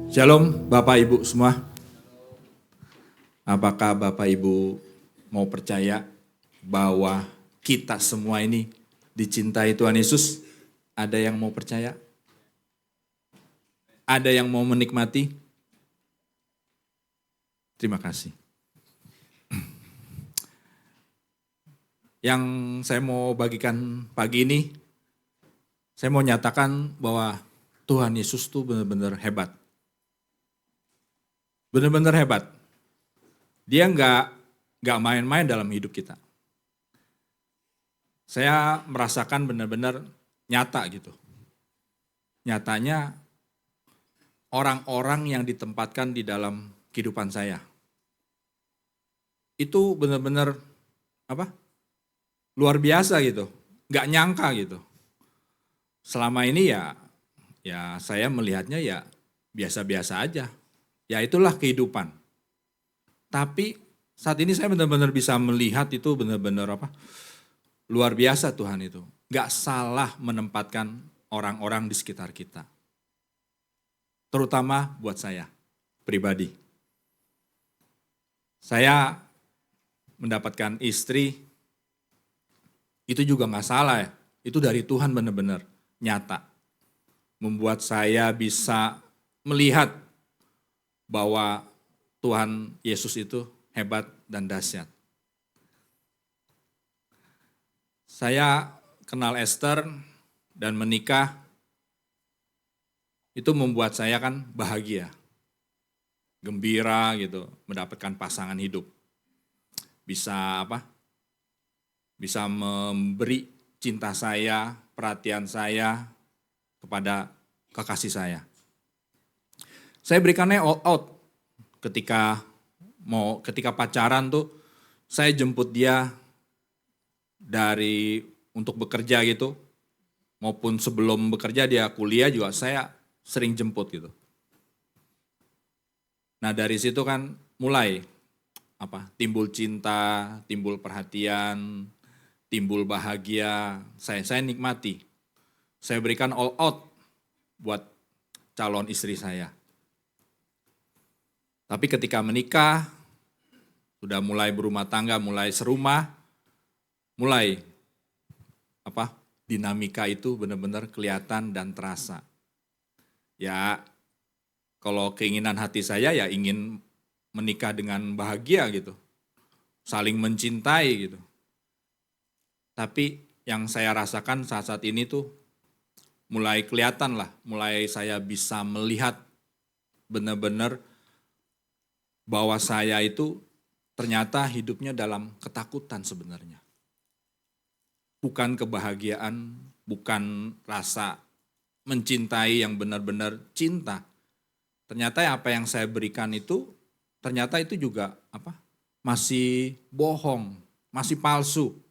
Shalom Bapak Ibu semua. Apakah Bapak Ibu mau percaya bahwa kita semua ini dicintai Tuhan Yesus? Ada yang mau percaya? Ada yang mau menikmati? Terima kasih. Yang saya mau bagikan pagi ini, saya mau nyatakan bahwa Tuhan Yesus tuh benar-benar hebat. Benar-benar hebat. Dia nggak main-main dalam hidup kita. Saya merasakan benar-benar nyata gitu. Nyatanya orang-orang yang ditempatkan di dalam kehidupan saya. Itu benar-benar luar biasa gitu. Nggak nyangka gitu. Selama ini ya saya melihatnya ya biasa-biasa aja. Ya itulah kehidupan. Tapi saat ini saya benar-benar bisa melihat itu benar-benar luar biasa Tuhan itu. Gak salah menempatkan orang-orang di sekitar kita. Terutama buat saya pribadi. Saya mendapatkan istri, itu juga gak salah ya. Itu dari Tuhan benar-benar nyata. Membuat saya bisa melihat bahwa Tuhan Yesus itu hebat dan dahsyat. Saya kenal Esther dan menikah, itu membuat saya kan bahagia, gembira gitu, mendapatkan pasangan hidup. Bisa Bisa memberi cinta saya, perhatian saya kepada kekasih saya. Saya berikannya all out ketika pacaran tuh, saya jemput dia untuk bekerja gitu, maupun sebelum bekerja dia kuliah juga saya sering jemput gitu. Nah dari situ kan mulai timbul cinta, timbul perhatian, timbul bahagia, saya nikmati. Saya berikan all out buat calon istri saya. Tapi ketika menikah, sudah mulai berumah tangga, mulai serumah, mulai dinamika itu benar-benar kelihatan dan terasa. Ya, kalau keinginan hati saya ya ingin menikah dengan bahagia gitu, saling mencintai gitu. Tapi yang saya rasakan saat-saat ini tuh mulai kelihatan lah, mulai saya bisa melihat benar-benar bahwa saya itu ternyata hidupnya dalam ketakutan sebenarnya. Bukan kebahagiaan, bukan rasa mencintai yang benar-benar cinta. Ternyata apa yang saya berikan itu, ternyata itu juga masih bohong, masih palsu.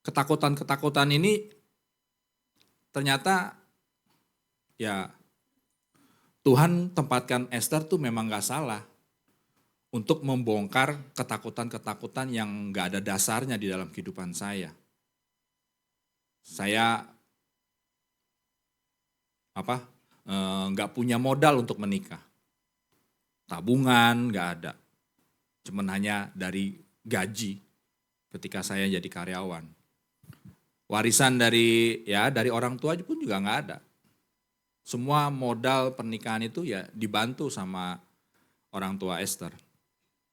Ketakutan-ketakutan ini ternyata ya Tuhan tempatkan Esther tuh memang gak salah untuk membongkar ketakutan-ketakutan yang gak ada dasarnya di dalam kehidupan saya. Saya gak punya modal untuk menikah. Tabungan gak ada. Cuman hanya dari gaji ketika saya jadi karyawan. Warisan dari orang tua pun juga gak ada. Semua modal pernikahan itu ya dibantu sama orang tua Esther,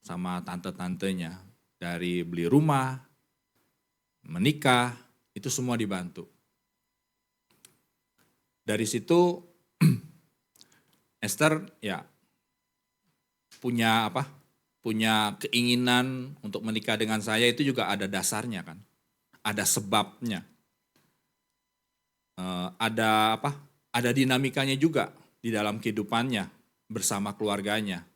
sama tante-tantenya. Dari beli rumah, menikah, itu semua dibantu. Dari situ Esther ya punya keinginan untuk menikah dengan saya, itu juga ada dasarnya kan. Ada sebabnya. Ada dinamikanya juga di dalam kehidupannya bersama keluarganya.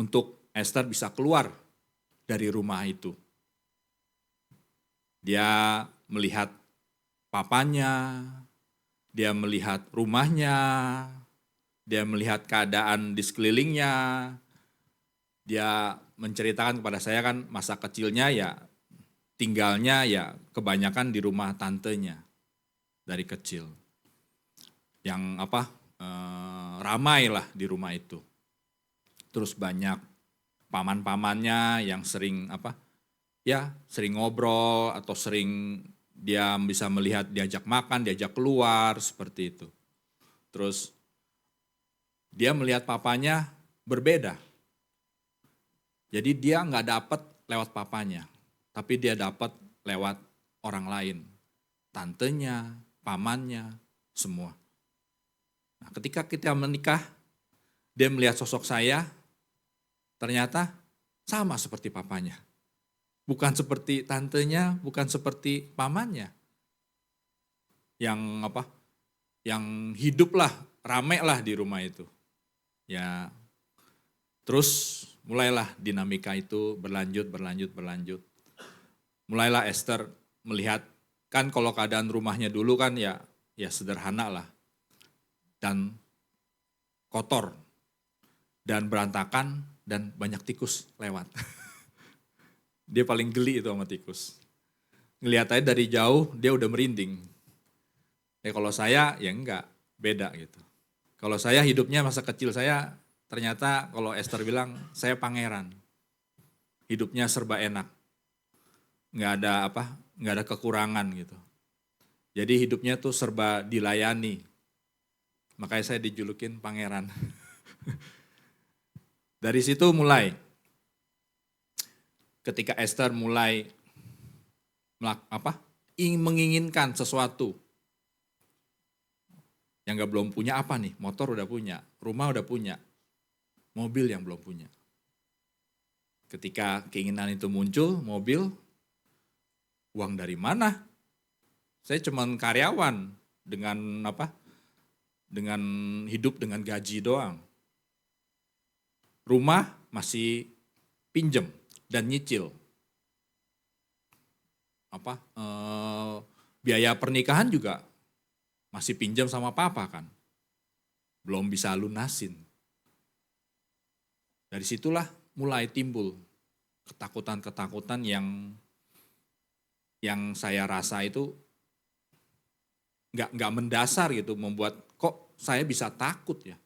Untuk Esther bisa keluar dari rumah itu. Dia melihat papanya, dia melihat rumahnya, dia melihat keadaan di sekelilingnya. Dia menceritakan kepada saya kan masa kecilnya ya tinggalnya ya kebanyakan di rumah tantenya dari kecil. Yang ramai lah di rumah itu. Terus banyak paman-pamannya yang sering sering ngobrol atau sering dia bisa melihat diajak makan, diajak keluar seperti itu. Terus dia melihat papanya berbeda. Jadi dia nggak dapat lewat papanya, tapi dia dapat lewat orang lain. Tantenya, pamannya, semua. Nah, ketika kita menikah, dia melihat sosok saya, ternyata sama seperti papanya. Bukan seperti tantenya, bukan seperti pamannya. Yang hiduplah, ramailah di rumah itu. Ya, terus mulailah dinamika itu berlanjut. Mulailah Esther melihat, kan kalau keadaan rumahnya dulu kan ya sederhana lah. Dan kotor, dan berantakan, dan banyak tikus lewat. Dia paling geli itu sama tikus. Ngelihat aja dari jauh, dia udah merinding. Kalau saya, ya enggak, beda gitu. Kalau saya hidupnya masa kecil saya, ternyata kalau Esther bilang, saya pangeran. Hidupnya serba enak. Nggak ada kekurangan gitu. Jadi hidupnya tuh serba dilayani. Makanya saya dijulukin pangeran. Dari situ mulai. Ketika Esther mulai menginginkan sesuatu. Yang belum punya apa nih? Motor udah punya, rumah udah punya, mobil yang belum punya. Ketika keinginan itu muncul, mobil, uang dari mana? Saya cuma karyawan dengan dengan hidup dengan gaji doang. Rumah masih pinjem dan nyicil. Biaya pernikahan juga masih pinjam sama papa kan. Belum bisa lunasin. Dari situlah mulai timbul ketakutan-ketakutan yang saya rasa itu nggak mendasar gitu, membuat kok saya bisa takut ya.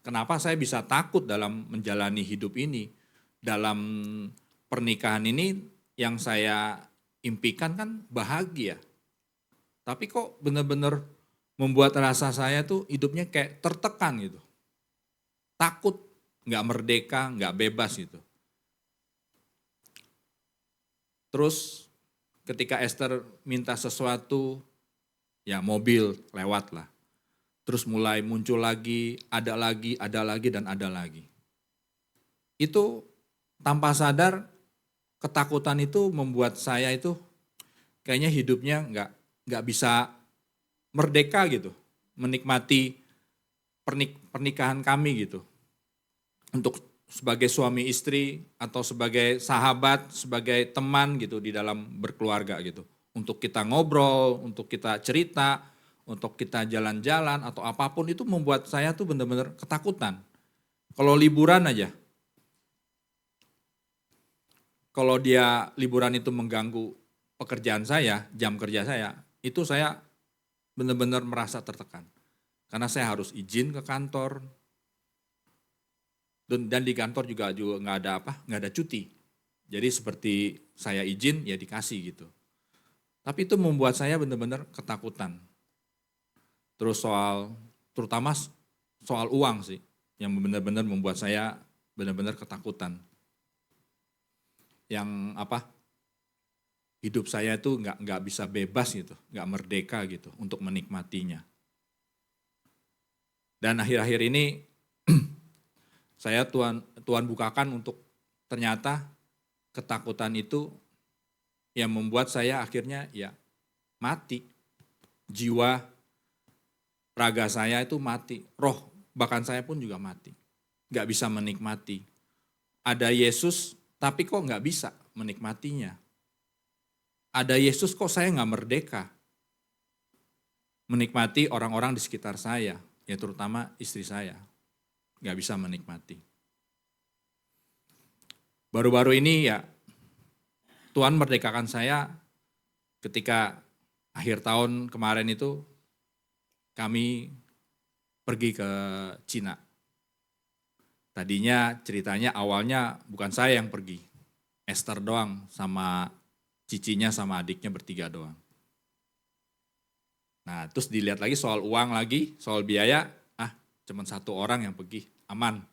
Kenapa saya bisa takut dalam menjalani hidup ini, dalam pernikahan ini yang saya impikan kan bahagia. Tapi kok benar-benar membuat rasa saya tuh hidupnya kayak tertekan gitu. Takut, nggak merdeka, nggak bebas gitu. Terus ketika Esther minta sesuatu, ya mobil lewat lah. Terus mulai muncul lagi, ada lagi, dan ada lagi. Itu tanpa sadar ketakutan itu membuat saya itu kayaknya hidupnya nggak bisa merdeka gitu, menikmati pernikahan kami gitu. Untuk sebagai suami istri atau sebagai sahabat, sebagai teman gitu di dalam berkeluarga gitu. Untuk kita ngobrol, untuk kita cerita, untuk kita jalan-jalan atau apapun itu membuat saya tuh benar-benar ketakutan. Kalau liburan aja, kalau dia liburan itu mengganggu pekerjaan saya, jam kerja saya, itu saya benar-benar merasa tertekan. Karena saya harus izin ke kantor, dan di kantor juga nggak ada cuti. Jadi seperti saya izin ya dikasih gitu. Tapi itu membuat saya benar-benar ketakutan. Terus terutama soal uang sih, yang benar-benar membuat saya benar-benar ketakutan. Yang hidup saya itu nggak bisa bebas gitu, nggak merdeka gitu untuk menikmatinya. Dan akhir-akhir ini saya Tuhan bukakan untuk ternyata ketakutan itu yang membuat saya akhirnya ya mati. Jiwa, raga saya itu mati, roh bahkan saya pun juga mati. Nggak bisa menikmati. Ada Yesus tapi kok nggak bisa menikmatinya. Ada Yesus kok saya nggak merdeka menikmati orang-orang di sekitar saya, ya terutama istri saya. Nggak bisa menikmati. Baru-baru ini ya Tuhan merdekakan saya ketika akhir tahun kemarin itu kami pergi ke Cina. Tadinya ceritanya awalnya bukan saya yang pergi, Esther doang sama cicinya sama adiknya bertiga doang. Nah terus dilihat lagi soal uang lagi, soal biaya, cuman satu orang yang pergi, aman.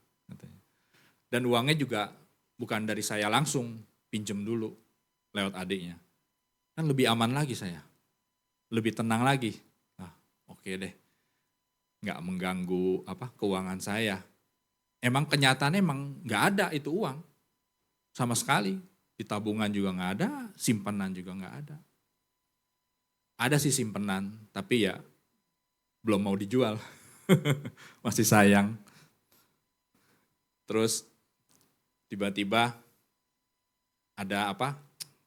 Dan uangnya juga bukan dari saya langsung, pinjem dulu lewat adiknya. Kan lebih aman lagi saya, lebih tenang lagi. Oke deh, nggak mengganggu keuangan saya. Emang kenyataannya emang nggak ada itu uang sama sekali. Di tabungan juga nggak ada, simpanan juga nggak ada. Ada sih simpenan, tapi ya belum mau dijual. Masih sayang. Terus tiba-tiba ada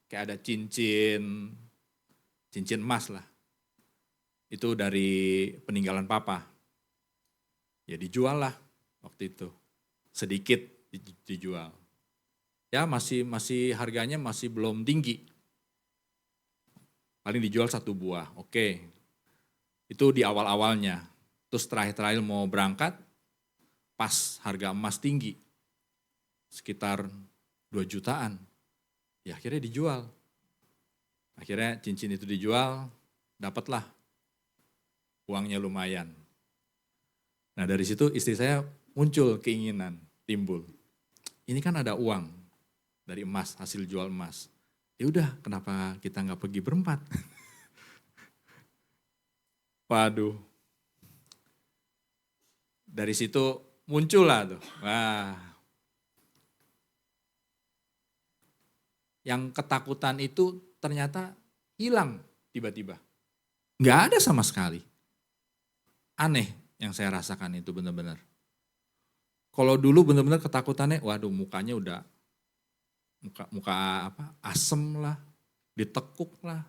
kayak ada cincin emas lah. Itu dari peninggalan papa. Ya dijual lah waktu itu. Sedikit dijual. Ya masih harganya masih belum tinggi. Paling dijual 1 buah, oke. Itu di awal-awalnya. Terus terakhir mau berangkat, pas harga emas tinggi. Sekitar 2 jutaan. Ya akhirnya dijual. Akhirnya cincin itu dijual, dapatlah uangnya lumayan. Nah dari situ istri saya muncul keinginan, timbul. Ini kan ada uang dari emas, hasil jual emas. Ya udah, kenapa kita nggak pergi berempat? Waduh. Dari situ muncul lah tuh. Wah. Yang ketakutan itu ternyata hilang tiba-tiba. Nggak ada sama sekali. Aneh yang saya rasakan itu benar-benar. Kalau dulu benar-benar ketakutannya, waduh mukanya udah muka asem lah, ditekuk lah.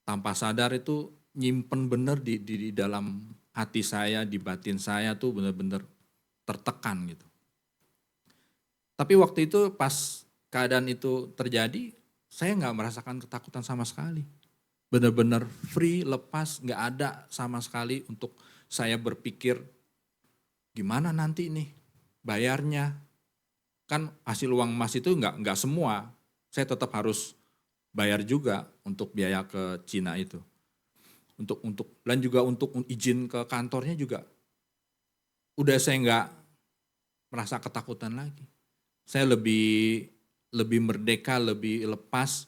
Tanpa sadar itu nyimpen bener di dalam hati saya, di batin saya tuh benar-benar tertekan gitu. Tapi waktu itu pas keadaan itu terjadi, saya nggak merasakan ketakutan sama sekali. Benar-benar free, lepas, nggak ada sama sekali untuk saya berpikir gimana nanti nih bayarnya. Kan hasil uang emas itu nggak semua, saya tetap harus bayar juga untuk biaya ke Cina itu. Dan juga untuk izin ke kantornya juga udah saya nggak merasa ketakutan lagi. Saya lebih merdeka, lebih lepas.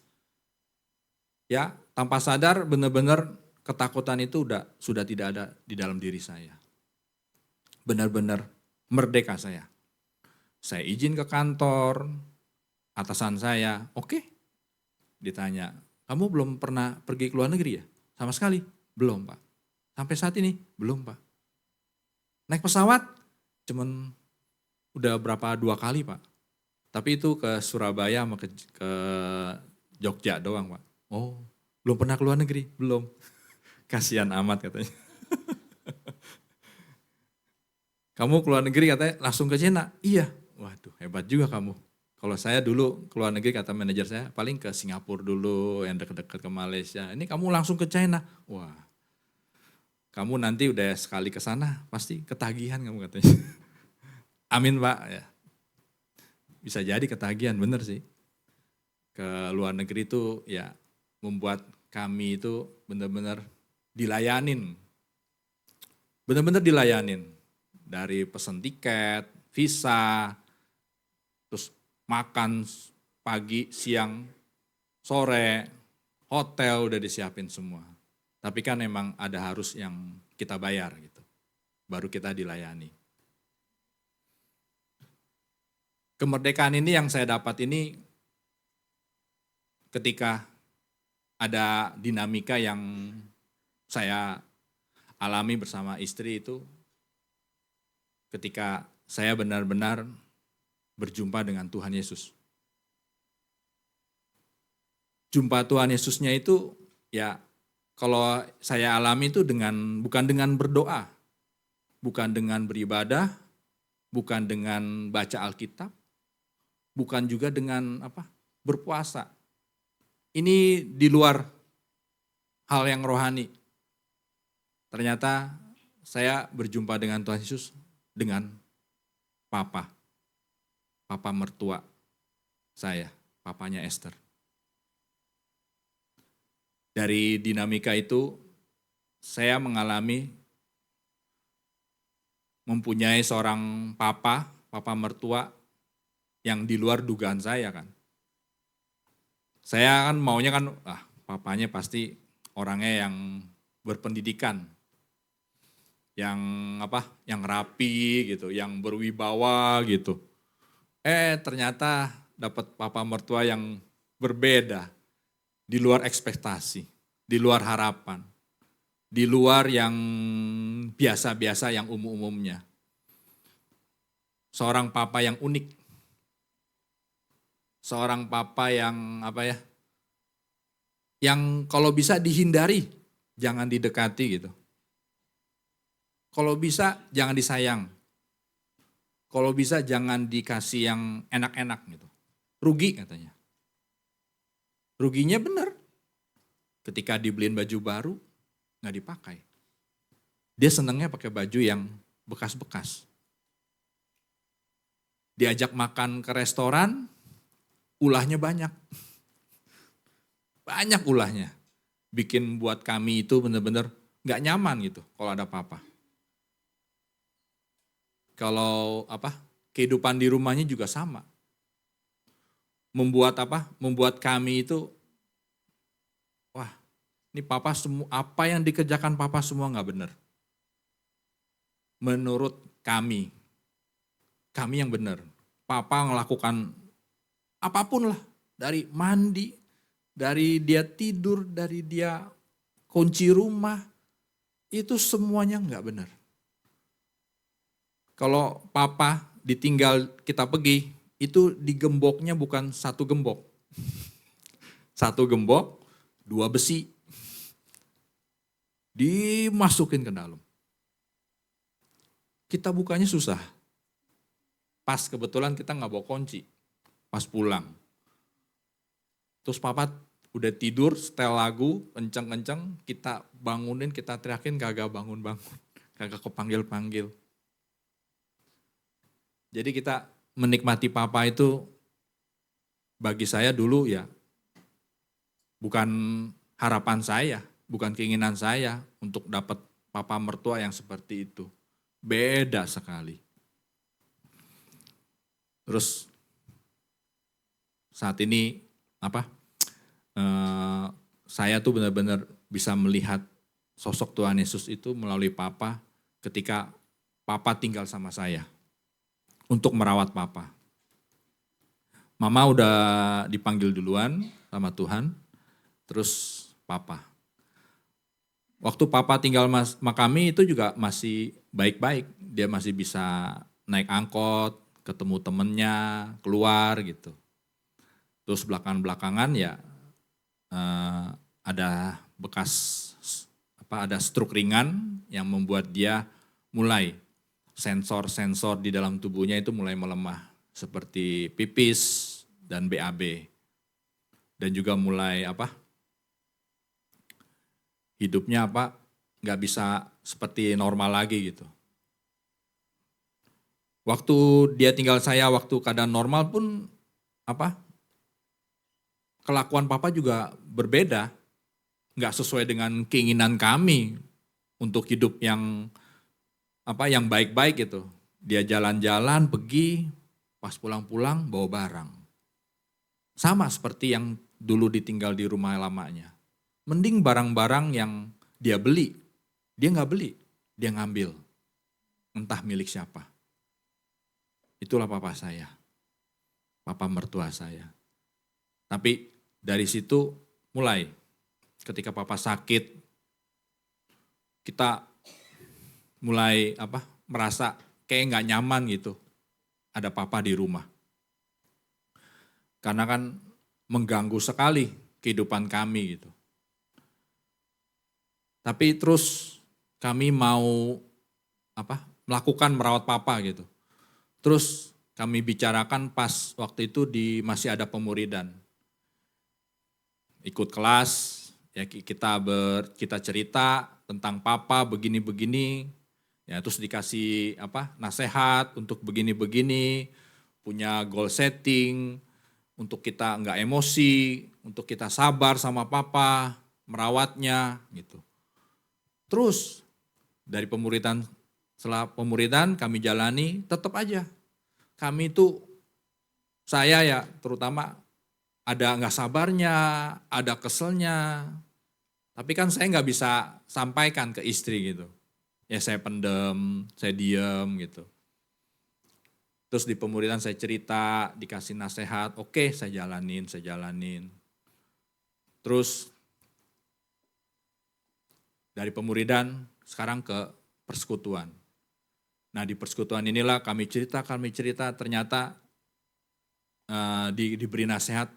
Ya, tanpa sadar benar-benar ketakutan itu sudah tidak ada di dalam diri saya. Benar-benar merdeka saya. Saya izin ke kantor, atasan saya, oke. Ditanya, kamu belum pernah pergi ke luar negeri ya? Sama sekali? Belum Pak. Sampai saat ini? Belum Pak. Naik pesawat? Cuman udah 2 kali Pak. Tapi itu ke Surabaya sama ke Jogja doang Pak. Oh, belum pernah ke luar negeri? Belum. Kasihan amat katanya. Kamu ke luar negeri katanya langsung ke Cina? Iya. Waduh hebat juga kamu. Kalau saya dulu ke luar negeri kata manajer saya paling ke Singapura dulu yang dekat-dekat ke Malaysia. Ini kamu langsung ke China. Wah, kamu nanti udah sekali ke sana pasti ketagihan kamu katanya. Amin Pak. Ya. Bisa jadi ketagihan, bener sih. Ke luar negeri itu ya membuat kami itu benar-benar dilayanin. Benar-benar dilayanin. Dari pesen tiket, visa, terus makan pagi, siang, sore, hotel udah disiapin semua. Tapi kan memang ada harus yang kita bayar gitu. Baru kita dilayani. Kemerdekaan ini yang saya dapat ini ketika ada dinamika yang saya alami bersama istri itu ketika saya benar-benar berjumpa dengan Tuhan Yesus. Jumpa Tuhan Yesusnya itu ya kalau saya alami itu bukan dengan berdoa, bukan dengan beribadah, bukan dengan baca Alkitab, bukan juga dengan berpuasa. Ini di luar hal yang rohani. Ternyata saya berjumpa dengan Tuhan Yesus dengan papa mertua saya, papanya Esther. Dari dinamika itu saya mengalami mempunyai seorang papa mertua yang di luar dugaan saya kan. Saya kan maunya kan, papanya pasti orangnya yang berpendidikan, yang rapi gitu, yang berwibawa gitu. Ternyata dapat papa mertua yang berbeda, di luar ekspektasi, di luar harapan, di luar yang biasa-biasa, yang umum-umumnya. Seorang papa yang unik. Seorang papa yang yang kalau bisa dihindari, jangan didekati gitu. Kalau bisa jangan disayang. Kalau bisa jangan dikasih yang enak-enak gitu. Rugi katanya. Ruginya benar. Ketika dibeliin baju baru, nggak dipakai. Dia senangnya pakai baju yang bekas-bekas. Diajak makan ke restoran, ulahnya banyak. Banyak ulahnya. Bikin buat kami itu benar-benar nggak nyaman gitu kalau ada apa-apa. Kalau kehidupan di rumahnya juga sama. Membuat kami itu, wah ini papa semua, apa yang dikerjakan papa semua nggak benar. Menurut kami yang benar. Papa melakukan apapun lah, dari mandi, dari dia tidur, dari dia kunci rumah, itu semuanya nggak benar. Kalau papa ditinggal kita pergi, itu digemboknya bukan satu gembok. Satu gembok, 2 besi. Dimasukin ke dalam. Kita bukanya susah. Pas kebetulan kita nggak bawa kunci, pas pulang. Terus papa udah tidur, setel lagu, kenceng-kenceng, kita bangunin, kita teriakin, kagak bangun-bangun, kagak kepanggil-panggil. Jadi kita menikmati papa itu, bagi saya dulu ya, bukan harapan saya, bukan keinginan saya untuk dapat papa mertua yang seperti itu. Beda sekali. Terus saat ini saya tuh benar-benar bisa melihat sosok Tuhan Yesus itu melalui papa ketika papa tinggal sama saya untuk merawat papa. Mama udah dipanggil duluan sama Tuhan, terus papa. Waktu papa tinggal sama kami itu juga masih baik-baik, dia masih bisa naik angkot, ketemu temennya, keluar gitu. Terus belakangan ya ada bekas ada stroke ringan yang membuat dia mulai sensor-sensor di dalam tubuhnya itu mulai melemah seperti pipis dan BAB. Dan juga mulai hidupnya nggak bisa seperti normal lagi gitu. Waktu dia tinggal saya, waktu keadaan normal pun kelakuan papa juga berbeda. Nggak sesuai dengan keinginan kami untuk hidup yang yang baik-baik gitu. Dia jalan-jalan, pergi, pas pulang-pulang bawa barang. Sama seperti yang dulu ditinggal di rumah lamanya. Mending barang-barang yang dia beli, dia nggak beli, dia ngambil. Entah milik siapa. Itulah papa saya, papa mertua saya. Tapi dari situ mulai, ketika papa sakit, kita mulai merasa kayak nggak nyaman gitu, ada papa di rumah. Karena kan mengganggu sekali kehidupan kami gitu. Tapi terus kami mau melakukan merawat papa gitu. Terus kami bicarakan pas waktu itu masih ada pemuridan. Ikut kelas, ya kita cerita tentang papa begini-begini. Ya, terus dikasih nasihat untuk begini-begini, punya goal setting, untuk kita nggak emosi, untuk kita sabar sama papa, merawatnya gitu. Terus dari setelah pemuridan kami jalani, tetap aja kami itu, saya ya terutama ada nggak sabarnya, ada keselnya, tapi kan saya nggak bisa sampaikan ke istri gitu. Ya saya pendem, saya diem gitu. Terus di pemuridan saya cerita, dikasih nasihat, oke saya jalanin. Terus dari pemuridan sekarang ke persekutuan. Nah di persekutuan inilah kami cerita ternyata diberi nasihat,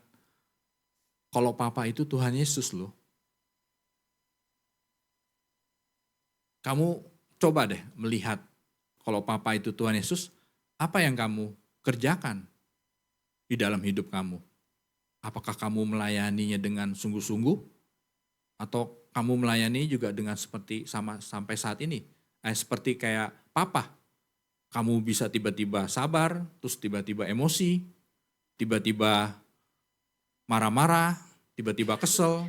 kalau papa itu Tuhan Yesus loh. Kamu coba deh melihat, kalau papa itu Tuhan Yesus, apa yang kamu kerjakan di dalam hidup kamu? Apakah kamu melayaninya dengan sungguh-sungguh? Atau kamu melayani juga dengan seperti sampai saat ini? Seperti kayak papa, kamu bisa tiba-tiba sabar, terus tiba-tiba emosi, tiba-tiba marah-marah, tiba-tiba kesel.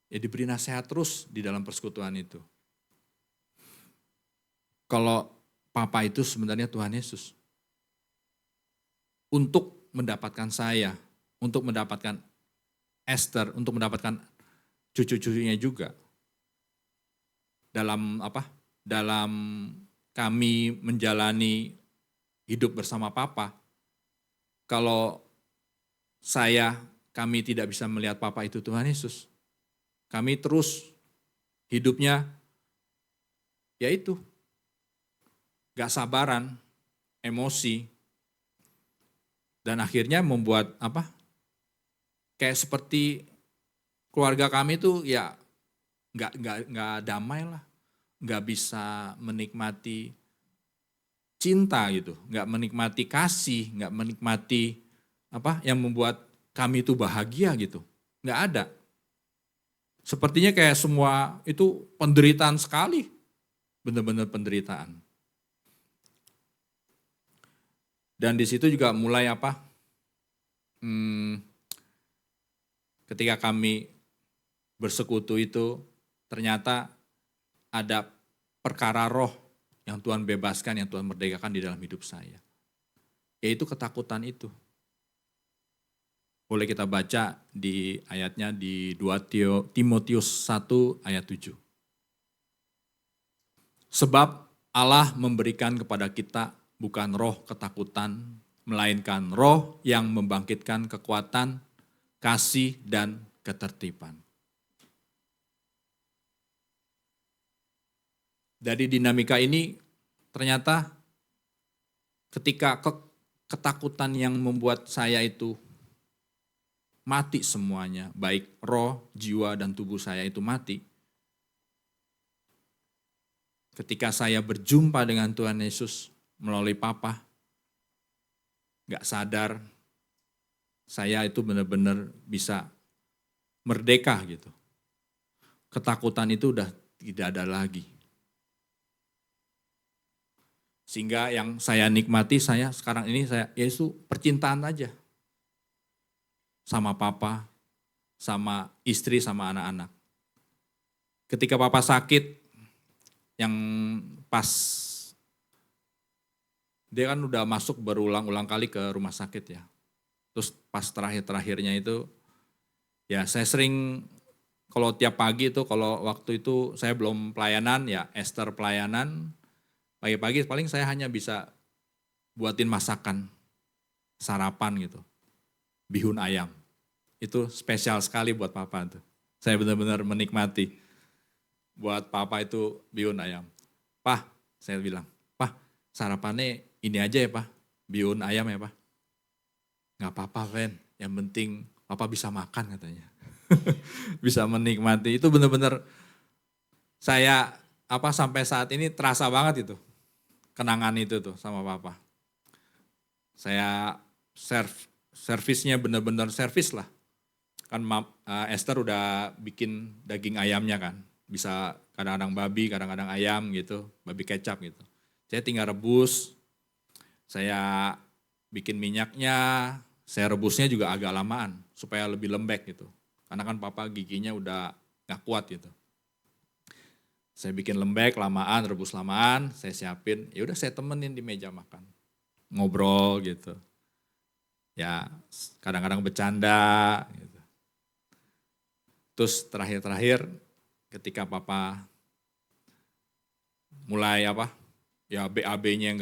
Ya diberi nasihat terus di dalam persekutuan itu. Kalau papa itu sebenarnya Tuhan Yesus. Untuk mendapatkan saya, untuk mendapatkan Esther, untuk mendapatkan cucu-cucunya juga. Dalam kami menjalani hidup bersama papa, kalau kami tidak bisa melihat papa itu Tuhan Yesus, kami terus hidupnya yaitu gak sabaran, emosi, dan akhirnya membuat kayak seperti keluarga kami tuh ya nggak damai lah, nggak bisa menikmati cinta gitu, nggak menikmati kasih, nggak menikmati yang membuat kami itu bahagia gitu, nggak ada. Sepertinya kayak semua itu penderitaan sekali, benar-benar penderitaan. Dan di situ juga mulai ketika kami bersekutu itu, ternyata ada perkara roh yang Tuhan bebaskan, yang Tuhan merdekakan di dalam hidup saya. Yaitu ketakutan itu. Boleh kita baca di ayatnya di 2 Timotius 1 ayat 7. Sebab Allah memberikan kepada kita bukan roh ketakutan, melainkan roh yang membangkitkan kekuatan, kasih, dan ketertiban. Dari dinamika ini ternyata ketika ketakutan yang membuat saya itu mati semuanya, baik roh, jiwa, dan tubuh saya itu mati. Ketika saya berjumpa dengan Tuhan Yesus melalui papa, gak sadar, saya itu benar-benar bisa merdeka gitu. Ketakutan itu udah tidak ada lagi. Sehingga yang saya nikmati sekarang ini yaitu percintaan aja. Sama papa, sama istri, sama anak-anak. Ketika papa sakit, yang pas dia kan udah masuk berulang-ulang kali ke rumah sakit ya. Terus pas terakhir-terakhirnya itu, ya saya sering kalau tiap pagi itu, kalau waktu itu saya belum pelayanan, ya Esther pelayanan, pagi-pagi paling saya hanya bisa buatin masakan, sarapan gitu, bihun ayam. Itu spesial sekali buat papa tuh. Saya benar-benar menikmati. Buat papa itu bihun ayam. Pak, saya bilang, Pak sarapannya ini aja ya Pak, bihun ayam ya Pak. Gak apa-apa Ven, yang penting papa bisa makan katanya. Bisa menikmati, itu benar-benar saya sampai saat ini terasa banget itu. Kenangan itu tuh sama papa. Saya servisnya benar-benar servis lah. Kan Esther udah bikin daging ayamnya kan, bisa kadang-kadang babi, kadang-kadang ayam gitu, babi kecap gitu. Saya tinggal rebus, saya bikin minyaknya, saya rebusnya juga agak lamaan supaya lebih lembek gitu. Karena kan papa giginya udah gak kuat gitu. Saya bikin lembek lamaan, rebus lamaan, saya siapin, ya udah saya temenin di meja makan. Ngobrol gitu. Ya kadang-kadang bercanda gitu. Terus terakhir-terakhir ketika papa mulai ya BAB-nya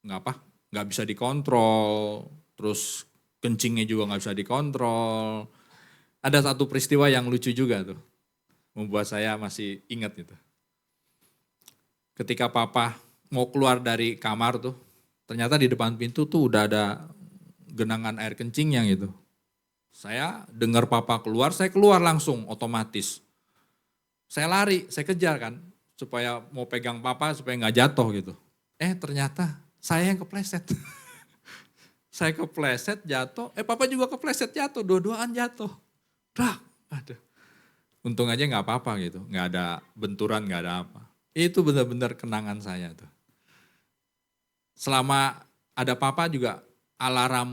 nggak bisa dikontrol, terus kencingnya juga nggak bisa dikontrol. Ada satu peristiwa yang lucu juga tuh, membuat saya masih ingat gitu. Ketika papa mau keluar dari kamar tuh, ternyata di depan pintu tuh udah ada genangan air kencingnya gitu. Saya dengar papa keluar, saya keluar langsung otomatis. Saya lari, saya kejar kan, supaya mau pegang papa supaya nggak jatuh gitu. Ternyata saya yang kepleset. Saya kepleset jatuh, papa juga kepleset jatuh, dua-duaan jatuh. Aduh. Untung aja nggak apa-apa gitu, nggak ada benturan, nggak ada apa. Itu benar-benar kenangan saya tuh. Selama ada papa juga alarm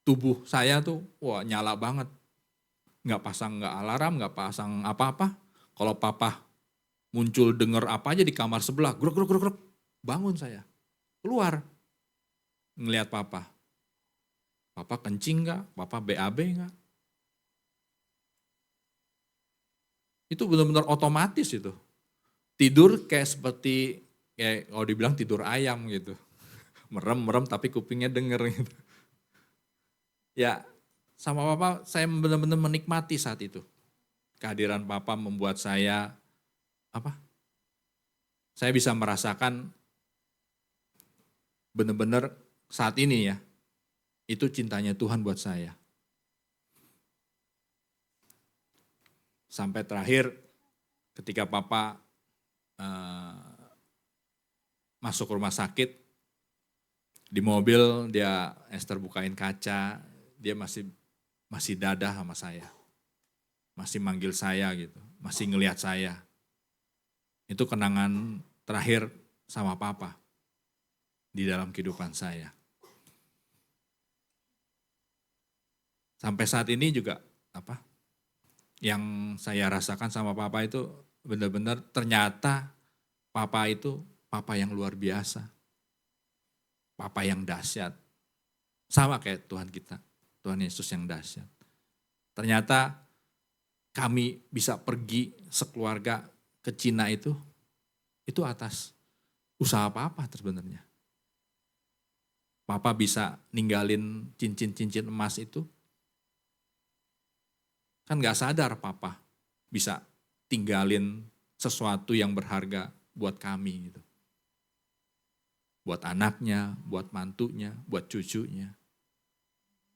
tubuh saya tuh wah nyala banget. Nggak alarm, nggak pasang apa-apa. Kalau papa muncul denger apa aja di kamar sebelah, gruk, bangun saya. Keluar, ngelihat papa. Papa kencing nggak? Papa BAB nggak? Itu benar-benar otomatis itu. Tidur kayak kalau dibilang tidur ayam gitu. Merem tapi kupingnya denger gitu. Ya sama papa saya benar-benar menikmati saat itu. Kehadiran papa membuat saya saya bisa merasakan benar-benar saat ini ya, itu cintanya Tuhan buat saya. Sampai terakhir ketika papa masuk rumah sakit, di mobil Esther bukain kaca, dia masih dadah sama saya. Masih manggil saya gitu, masih ngelihat saya. Itu kenangan terakhir sama papa di dalam kehidupan saya. Sampai saat ini juga yang saya rasakan sama papa itu benar-benar ternyata papa itu papa yang luar biasa. Papa yang dahsyat. Sama kayak Tuhan kita, Tuhan Yesus yang dahsyat. Ternyata kami bisa pergi sekeluarga ke Cina itu atas usaha papa sebenarnya. Papa bisa ninggalin cincin-cincin emas itu, kan gak sadar papa bisa tinggalin sesuatu yang berharga buat kami gitu. Buat anaknya, buat mantunya, buat cucunya.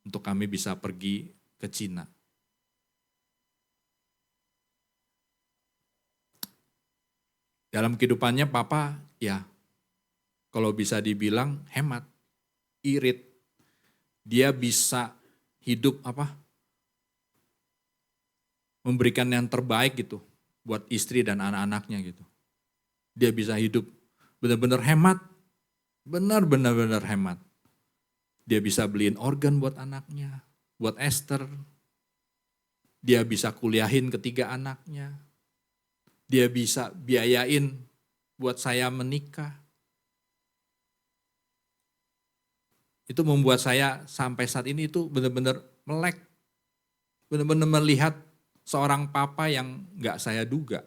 Untuk kami bisa pergi ke Cina. Dalam kehidupannya papa ya kalau bisa dibilang hemat, irit. Dia bisa hidup memberikan yang terbaik gitu buat istri dan anak-anaknya gitu. Dia bisa hidup benar-benar hemat, benar-benar hemat. Dia bisa beliin organ buat anaknya, buat Esther. Dia bisa kuliahin ketiga anaknya. Dia bisa biayain buat saya menikah. Itu membuat saya sampai saat ini itu benar-benar melek. Benar-benar melihat seorang papa yang gak saya duga.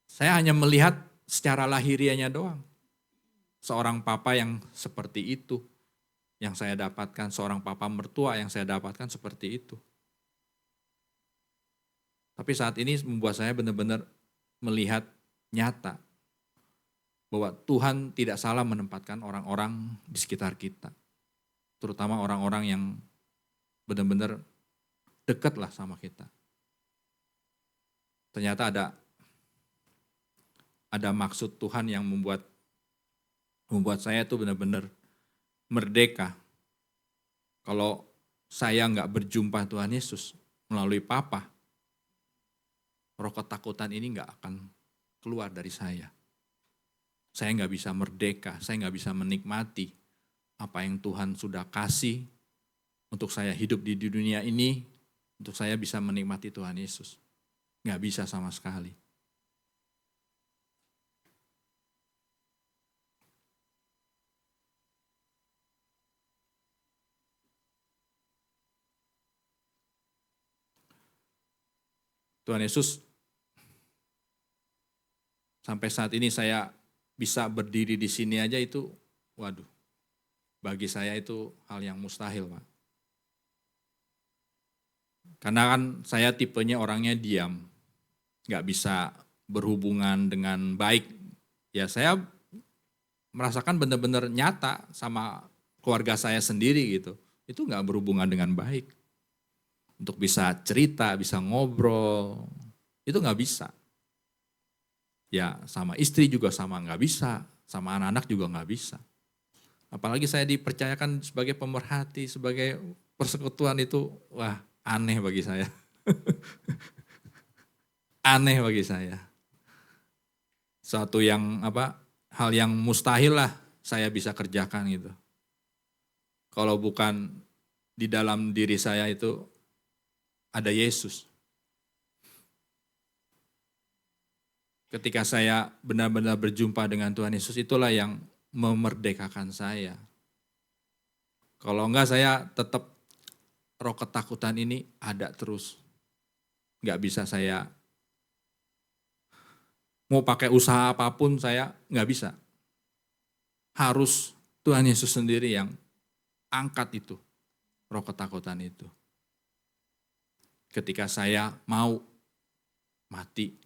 Saya hanya melihat secara lahirianya doang. Seorang papa yang seperti itu, yang saya dapatkan, seorang papa mertua yang saya dapatkan seperti itu. Tapi saat ini membuat saya benar-benar melihat nyata bahwa Tuhan tidak salah menempatkan orang-orang di sekitar kita. Terutama orang-orang yang benar-benar dekat lah sama kita. Ternyata ada maksud Tuhan yang membuat saya tuh benar-benar merdeka. Kalau saya nggak berjumpa Tuhan Yesus melalui papa, roh ketakutan ini nggak akan keluar dari saya. Saya nggak bisa merdeka, saya nggak bisa menikmati apa yang Tuhan sudah kasih untuk saya hidup di dunia ini, untuk saya bisa menikmati Tuhan Yesus. Nggak bisa sama sekali. Tuhan Yesus, sampai saat ini saya bisa berdiri di sini aja itu, waduh, bagi saya itu hal yang mustahil, Pak. Karena kan saya tipenya orangnya diam, nggak bisa berhubungan dengan baik. Ya saya merasakan benar-benar nyata sama keluarga saya sendiri gitu. Itu nggak berhubungan dengan baik. Untuk bisa cerita, bisa ngobrol, itu nggak bisa. Ya sama istri juga sama nggak bisa, sama anak-anak juga nggak bisa. Apalagi saya dipercayakan sebagai pemerhati, sebagai persekutuan itu, wah aneh bagi saya. Aneh bagi saya. Suatu yang hal yang mustahil lah saya bisa kerjakan gitu. Kalau bukan di dalam diri saya itu ada Yesus. Ketika saya benar-benar berjumpa dengan Tuhan Yesus, itulah yang memerdekakan saya. Kalau enggak saya tetap roh ketakutan ini ada terus. Enggak bisa saya, mau pakai usaha apapun saya enggak bisa. Harus Tuhan Yesus sendiri yang angkat itu, roh ketakutan itu. Ketika saya mau mati,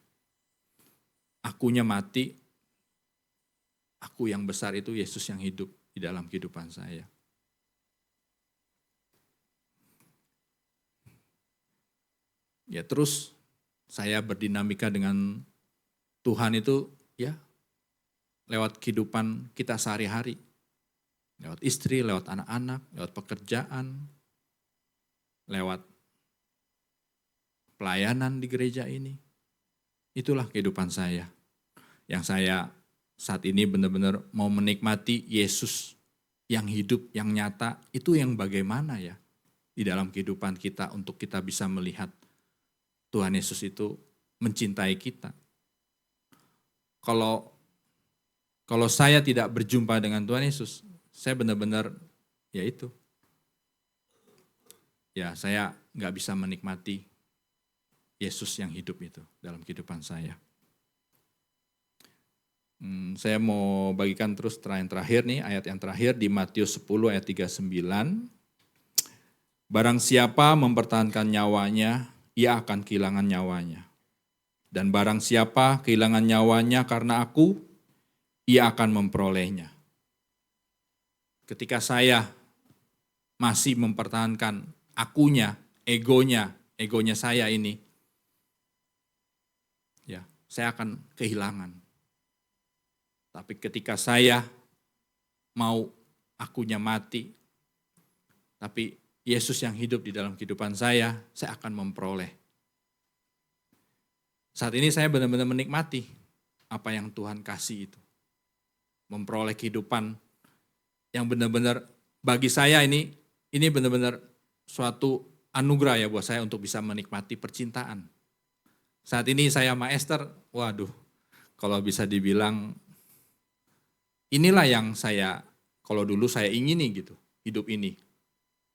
akunya mati, aku yang besar itu Yesus yang hidup di dalam kehidupan saya. Ya terus saya berdinamika dengan Tuhan itu ya lewat kehidupan kita sehari-hari. Lewat istri, lewat anak-anak, lewat pekerjaan, lewat pelayanan di gereja ini. Itulah kehidupan saya. Yang saya saat ini benar-benar mau menikmati Yesus yang hidup, yang nyata. Itu yang bagaimana ya di dalam kehidupan kita untuk kita bisa melihat Tuhan Yesus itu mencintai kita. Kalau saya tidak berjumpa dengan Tuhan Yesus, saya benar-benar ya itu. Ya saya nggak bisa menikmati Yesus yang hidup itu dalam kehidupan saya. Saya mau bagikan terus terakhir nih, ayat yang terakhir di Matius 10 ayat 39. Barang siapa mempertahankan nyawanya, ia akan kehilangan nyawanya. Dan barang siapa kehilangan nyawanya karena aku, ia akan memperolehnya. Ketika saya masih mempertahankan akunya, egonya saya ini, ya, saya akan kehilangan. Tapi ketika saya mau akunya mati, tapi Yesus yang hidup di dalam kehidupan saya akan memperoleh. Saat ini saya benar-benar menikmati apa yang Tuhan kasih itu. Memperoleh kehidupan yang benar-benar bagi saya ini benar-benar suatu anugerah ya buat saya untuk bisa menikmati percintaan. Saat ini saya sama Esther, waduh, kalau bisa dibilang inilah yang saya, kalau dulu saya ingini gitu, hidup ini.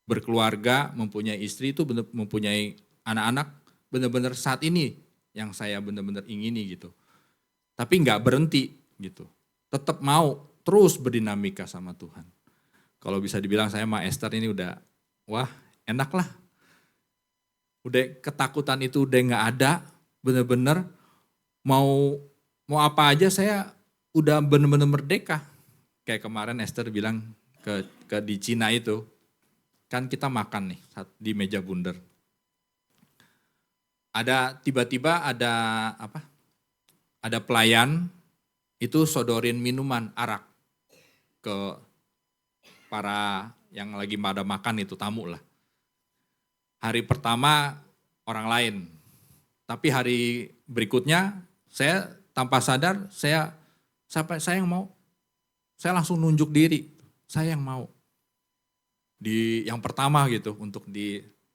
Berkeluarga, mempunyai istri itu mempunyai anak-anak, benar-benar saat ini yang saya benar-benar ingini gitu. Tapi nggak berhenti gitu, tetap mau terus berdinamika sama Tuhan. Kalau bisa dibilang saya sama Esther ini udah, wah enak lah. Udah ketakutan itu udah nggak ada, benar-benar mau apa aja saya udah benar-benar merdeka. Kayak kemarin Esther bilang ke di Cina itu, kan kita makan nih di meja bundar. Tiba-tiba ada pelayan itu sodorin minuman arak ke para yang lagi pada makan itu, tamu lah. Hari pertama orang lain, tapi hari berikutnya saya tanpa sadar saya yang mau. Saya langsung nunjuk diri, saya yang mau. Yang pertama gitu untuk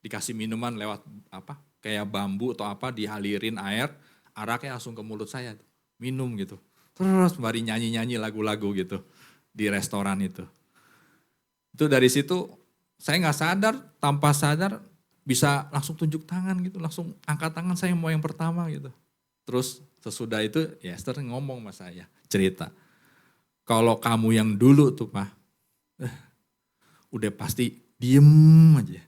dikasih minuman lewat apa? Kayak bambu atau apa dialirin air, araknya langsung ke mulut saya, minum gitu. Terus mari nyanyi-nyanyi lagu-lagu gitu di restoran itu. Itu dari situ saya nggak sadar, tanpa sadar bisa langsung tunjuk tangan gitu, langsung angkat tangan saya mau yang pertama gitu. Terus sesudah itu ya Esther ngomong sama saya, cerita. Kalau kamu yang dulu tuh Pak, udah pasti diem aja.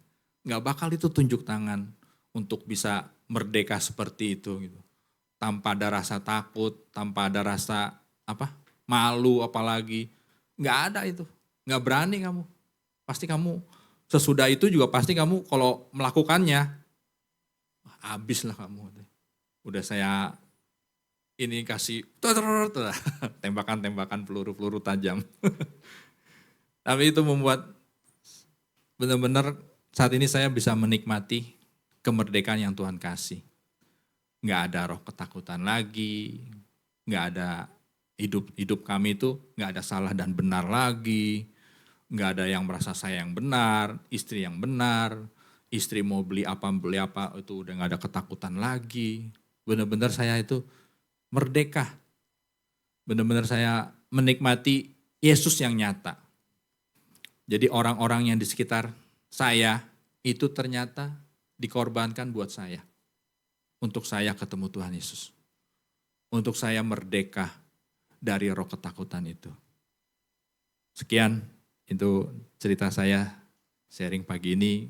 Nggak bakal itu tunjuk tangan untuk bisa merdeka seperti itu gitu. Tanpa ada rasa takut, tanpa ada rasa malu apalagi. Nggak ada itu, nggak berani kamu. Pasti kamu sesudah itu juga pasti kamu kalau melakukannya, habis lah kamu. Udah saya ini kasih tembakan-tembakan peluru-peluru tajam. Tapi itu membuat benar-benar saat ini saya bisa menikmati kemerdekaan yang Tuhan kasih. Nggak ada roh ketakutan lagi, nggak ada hidup kami itu nggak ada salah dan benar lagi, nggak ada yang merasa saya yang benar, istri yang benar, istri mau beli apa itu udah nggak ada ketakutan lagi. Benar-benar saya itu merdeka. Benar-benar saya menikmati Yesus yang nyata. Jadi orang-orang yang di sekitar saya itu ternyata dikorbankan buat saya. Untuk saya ketemu Tuhan Yesus. Untuk saya merdeka dari roh ketakutan itu. Sekian, itu cerita saya sharing pagi ini.